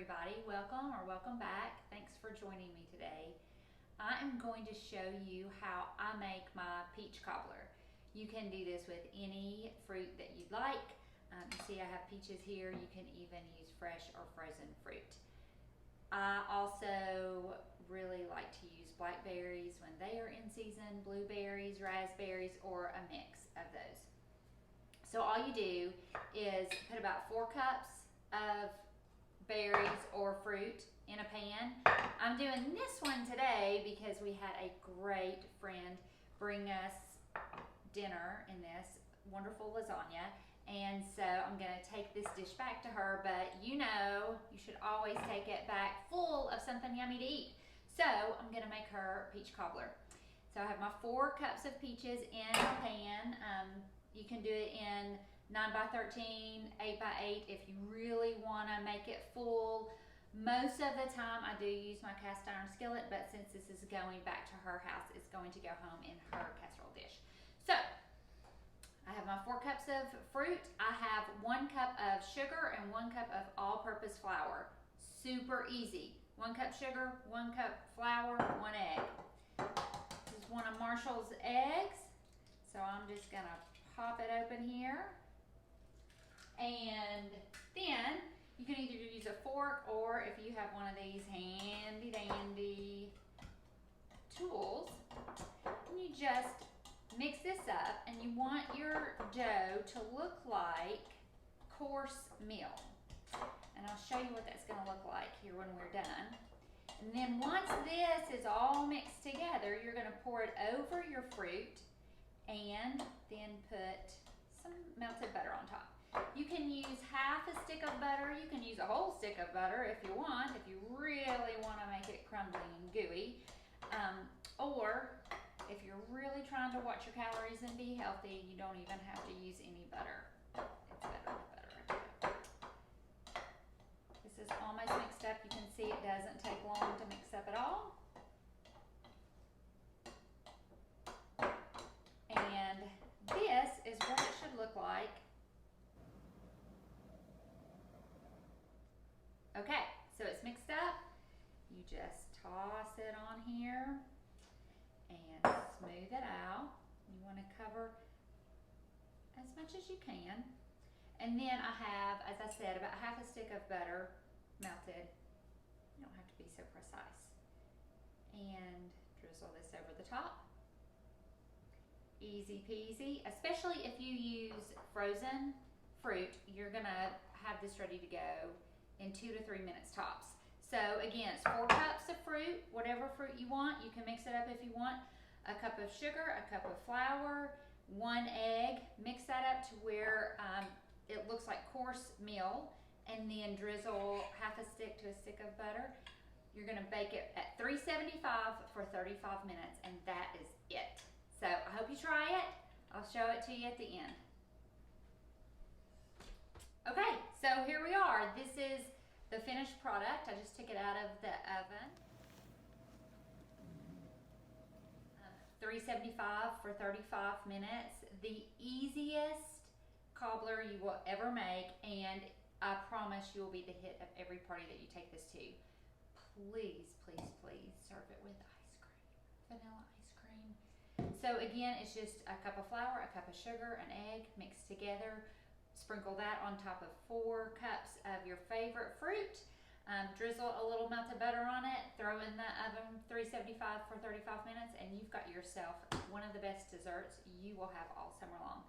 everybody. Welcome or welcome back. Thanks for joining me today. I am going to show you how I make my peach cobbler. You can do this with any fruit that you'd like. You see I have peaches here. You can even use fresh or frozen fruit. I also really like to use blackberries when they are in season, blueberries, raspberries, or a mix of those. So all you do is put about 4 cups of berries or fruit in a pan. I'm doing this one today because we had a great friend bring us dinner in this wonderful lasagna, and so I'm gonna take this dish back to her, but you know you should always take it back full of something yummy to eat. So I'm gonna make her peach cobbler. So I have my 4 cups of peaches in a pan. You can do it in 9 by 13, 8 by 8 if you really want to make it full. Most of the time I do use my cast iron skillet, but since this is going back to her house, it's going to go home in her casserole dish. So I have my 4 cups of fruit. I have 1 cup of sugar and 1 cup of all-purpose flour. Super easy. 1 cup sugar, 1 cup flour, 1 egg. This is one of Marshall's eggs. So I'm just gonna pop it open here. And then you can either use a fork, or if you have one of these handy dandy tools, you just mix this up, and you want your dough to look like coarse meal. And I'll show you what that's gonna look like here when we're done. And then once this is all mixed together, you're gonna pour it over your fruit and then put some melted butter on top. You can use half a stick of butter. You can use a whole stick of butter if you want, if you really want to make it crumbly and gooey. Or if you're really trying to watch your calories and be healthy, you don't even have to use any butter. It's better with butter. This is almost mixed up. You can see it doesn't take long to mix up at all. And this is what it should look like. Okay, so it's mixed up. You just toss it on here and smooth it out. You want to cover as much as you can. And then I have, as I said, about half a stick of butter melted. You don't have to be so precise. And drizzle this over the top. Easy peasy, especially if you use frozen fruit. You're gonna have this ready to go in 2 to 3 minutes tops. So again, it's 4 cups of fruit, whatever fruit you want. You can mix it up if you want. A cup of sugar, a cup of flour, 1 egg. Mix that up to where it looks like coarse meal, and then drizzle half a stick to a stick of butter. You're gonna bake it at 375 for 35 minutes, and that is it. So I hope you try it. I'll show it to you at the end. Okay, so here we are. This is the finished product. I just took it out of the oven. 375 for 35 minutes. The easiest cobbler you will ever make, and I promise you will be the hit of every party that you take this to. Please, please, please serve it with ice cream, vanilla ice cream. So again, it's just a cup of flour, a cup of sugar, an egg mixed together. Sprinkle that on top of 4 cups of your favorite fruit. Drizzle a little melted butter on it. Throw in the oven 375 for 35 minutes, and you've got yourself one of the best desserts you will have all summer long.